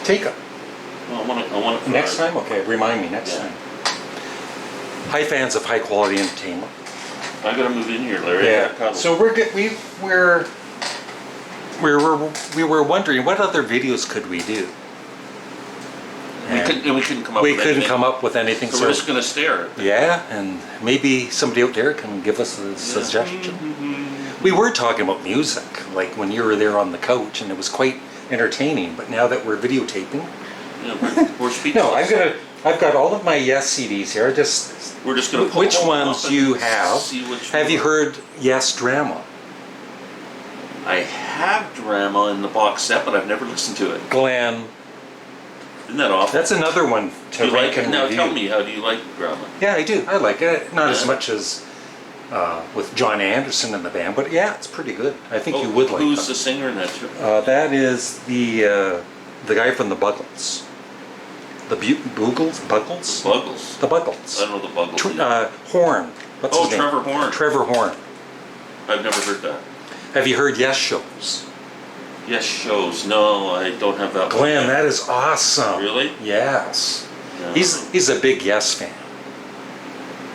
Take it. Well, I want it Next time? Okay, remind me next time. Hi, fans of high quality entertainment. I gotta move in here, Larry. Yeah. So we were wondering what other videos could we do. We couldn't come up. We with couldn't anything. come up with anything. So we're just gonna stare. Yeah, and maybe somebody out there can give us a suggestion. We were talking about music, like when you were there on the couch, and it was quite entertaining. But now that we're videotaping, We're speechless. no, I've got all of my Yes CDs here. We're just gonna. Which ones you have? See which have you heard Yes Drama? I have Drama in the box set, but I've never listened to it. Glen. Isn't that awful? That's another one to Do you rank like it? and Now review. tell me, how do you like Drama? Yeah, I do. I like it. Not as much as with John Anderson in the band, but yeah, it's pretty good. I think you would like it. Who's the singer in that too? That is the guy from the Buggles. The Buggles? Buggles? Buggles. The Buggles. I don't know the Buggles. Horn. What's his name? Trevor Horn. Trevor Horn. I've never heard that. Have you heard Yes Shows? Yes Shows. No, I don't have that. Glenn, that is awesome. Really? Yes. No. He's a big Yes fan.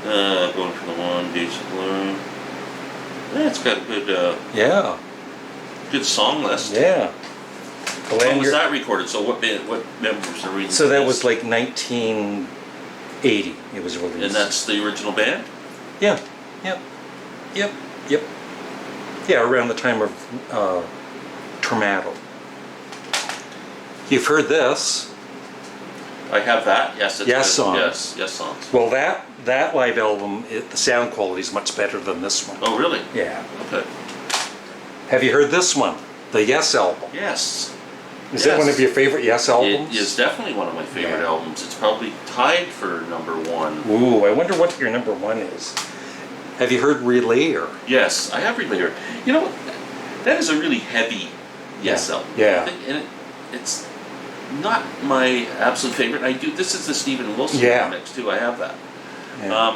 Going for the one, Days of Glory. Yeah, it's got a good, good song list. Yeah. Glenn, When was that recorded? So what members are we? So that was like 1980. It was released. And that's the original band? Yeah. Yep. Yeah, around the time of Tormato. You've heard this. I have that. Yes. It's Yes good. songs. Yes songs. Well, that live album, the sound quality is much better than this one. Oh, really? Yeah. Okay. Have you heard this one? The Yes album. Yes. Is it one of your favorite Yes albums? It is definitely one of my favorite albums. It's probably tied for #1. Ooh, I wonder what your #1 is. Have you heard Relayer? Yes, I have Relayer. You know, that is a really heavy Yes album. Yeah. And it's not my absolute favorite. This is the Stephen Wilson remix too. I have that. Yeah.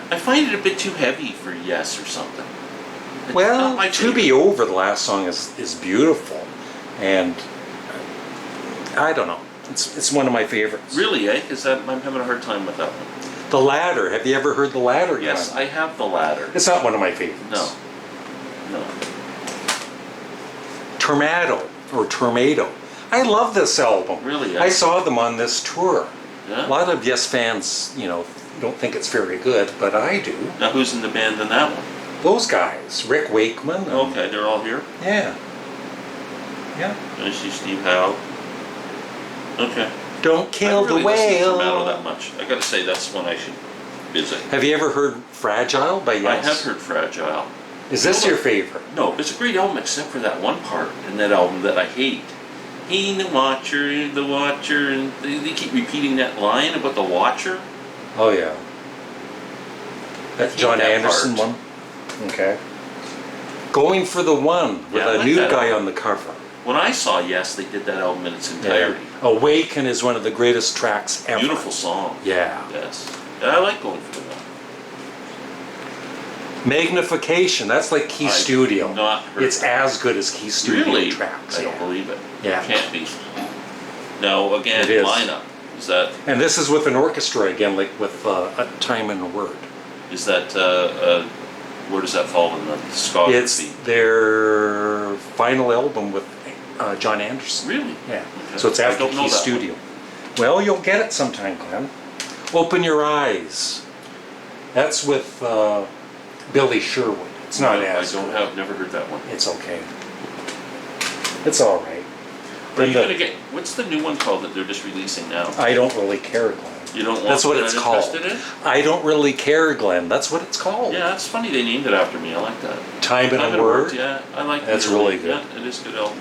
I find it a bit too heavy for Yes or something. It's Well, not my To Be favorite. Over, the last song is beautiful, and I don't know. It's one of my favorites. Really, eh? Because I'm having a hard time with that one. The Ladder. Have you ever heard The Ladder? Yes, I have The Ladder. It's not one of my favorites. No. Tormato or Tormato. I love this album. Really? I saw them on this tour. Yeah? A lot of Yes fans, don't think it's very good, but I do. Now, who's in the band in that one? Those guys, Rick Wakeman. and- Okay, they're all here. Yeah. I see Steve Howe. Okay. Don't kill I really the listen to whale. Tormato that much. I gotta say, that's one I should visit. Have you ever heard Fragile by Yes? I have heard Fragile. Is this your favorite? No, it's a great album except for that one part in that album that I hate. He the Watcher, and they keep repeating that line about the Watcher. Oh yeah. That John that Anderson part. one? Okay. Going for the One with Yeah, I a like new that guy album. on the cover. When I saw Yes, they did that album in its entirety. Awaken is one of the greatest tracks ever. Beautiful song. Yeah. Yes. Yeah, I like Going for the One. Magnification, that's like Key I've Studio. not heard It's that. as good as Key Studio Really? tracks. I don't believe it. Yeah. It can't be. Now, again, It is. lineup. Is that And this is with an orchestra again, like with A Time and a Word. where does that fall in the discography? It's their final album with John Anderson. Really? Yeah. Okay. So it's I after don't know Key that Studio. Well, you'll get it sometime, Glenn. Open Your Eyes. That's with Billy Sherwood. It's not as good. Never heard that one. It's okay. It's all right. Are you gonna get? What's the new one called that they're just releasing now? I don't really care, Glenn. You don't want? That's what you're it's not called. interested in? I don't really care, Glenn. That's what it's called. Yeah, it's funny they named it after me. I like that. Time and a Word. Yeah, I like that. That's really good. Yeah, it is a good album.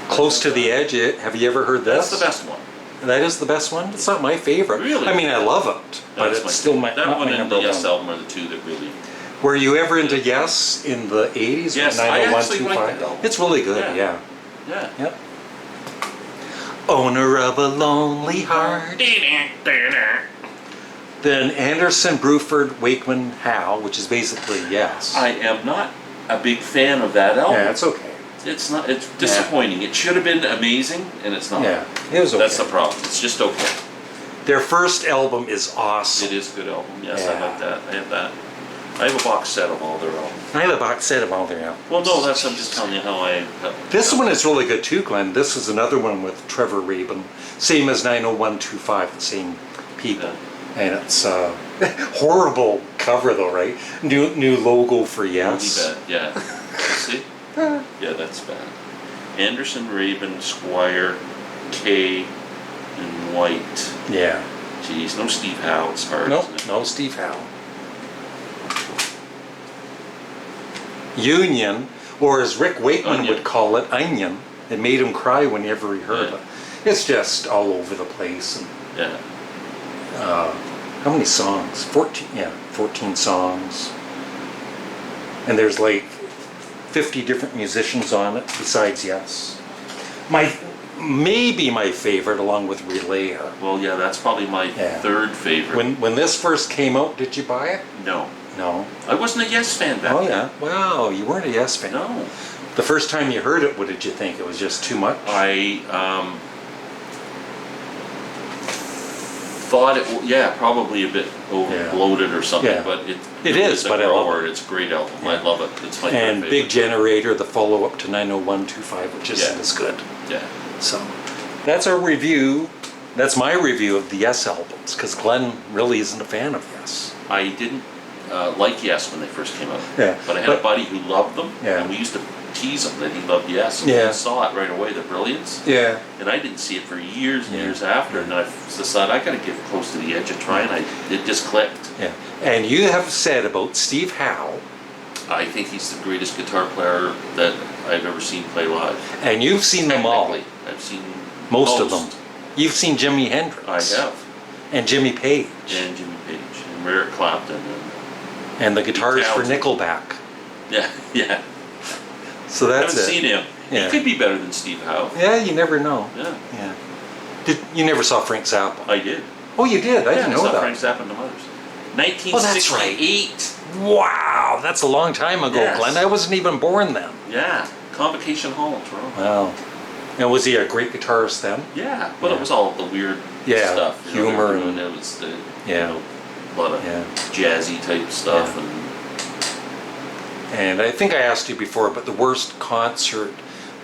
Close to the Edge. Have you ever heard this? That's the best one. That is the best one? It's not my favorite. Really? I mean, I love it, but That's it's still favorite. not That one my and number the one. Yes album are the two that really. Were you ever into Yes in the 80s? Yes, with I 90125? actually like that album. It's really good, Yeah. yeah. Yeah. Yep. Owner of a Lonely Heart. Then Anderson, Bruford, Wakeman, Howe, which is basically Yes. I am not a big fan of that album. Yeah, it's okay. It's not. It's disappointing. It should have been amazing, and it's not. Yeah, it was okay. That's the problem. It's just okay. Their first album is awesome. It is a good album. Yes, Yeah. I like that. I have that. I have a box set of all their albums. I have a box set of all their albums. Well, no, I'm just telling you how I. This one is really good too, Glenn. This is another one with Trevor Rabin, same as 90125, the same people. Yeah. And it's horrible cover though, right? New logo for Yes. Really bad. Yeah. See? Yeah, that's bad. Anderson, Rabin, Squire, Kay, and White. Yeah. Jeez, no Steve Howe. It's hard. Nope, Isn't it? no Steve Howe. Union, or as Rick Wakeman Onion. would call it, Onion. It made him cry whenever he heard Yeah. it. It's just all over the place. And, Yeah. how many songs? 14, yeah, 14 songs. And there's like 50 different musicians on it besides Yes. Maybe my favorite along with Relayer. Well, yeah, that's probably my Yeah. third favorite. When this first came out, did you buy it? No. No. I wasn't a Yes fan back Oh then. yeah. Wow, you weren't a Yes fan. No. The first time you heard it, what did you think? It was just too much? I thought probably a bit overbloated or something, Yeah. but It is, but I love it. It's a great album. Yeah. I love it. It's my And favorite. Big Generator, the follow-up to 90125, which isn't Yeah. as good. Yeah. So that's our review. That's my review of the Yes albums, because Glenn really isn't a fan of Yes. I didn't like Yes when they first came out. Yeah, But I had but- a buddy who loved them, Yeah. and we used to tease him that he loved Yes. And Yeah. we saw it right away, the brilliance. Yeah. And I didn't see it for years and Yeah. years after, and I decided I got to get close to the edge and try, and it just clicked. Yeah. And you have said about Steve Howe, I think he's the greatest guitar player that I've ever seen play live. and you've seen them all. Technically, I've seen Most of them. You've seen Jimi Hendrix. I have. And Jimmy Page. And Jimmy Page, and Eric Clapton, And the guitars for Townsend. Nickelback. yeah, yeah. So I that's haven't it. seen him. Yeah. He could be better than Steve Howe. Yeah, you never know. Yeah, Yeah. You never saw Frank Zappa? I did. Oh, you did? I didn't know saw that. Frank Zappa and the Mothers. Oh, that's right. 1968. Wow, that's a long time ago, Yes. Glenn. I wasn't even born then. Yeah, Convocation Hall in Toronto. Wow. And was he a great guitarist then? Yeah, but Yeah. it was all the weird Yeah, stuff. humor they were doing. and- It was the, Yeah. a lot of Yeah. jazzy type stuff. Yeah. And And I think I asked you before, but the worst concert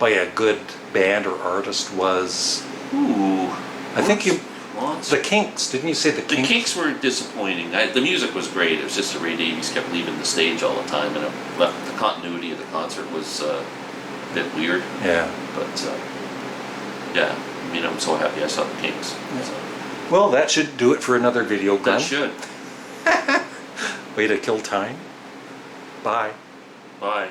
by a good band or artist was, ooh, I think you, lots. the Kinks. Didn't you say the The Kinks? Kinks were disappointing. The music was great. It was just that Ray Davies kept leaving the stage all the time, and it left the continuity of the concert was a bit weird. Yeah. But yeah, I mean, I'm so happy I saw the Kinks. So, Well, that should do it for another video, Glenn. that should. Way to kill time. Bye. Bye.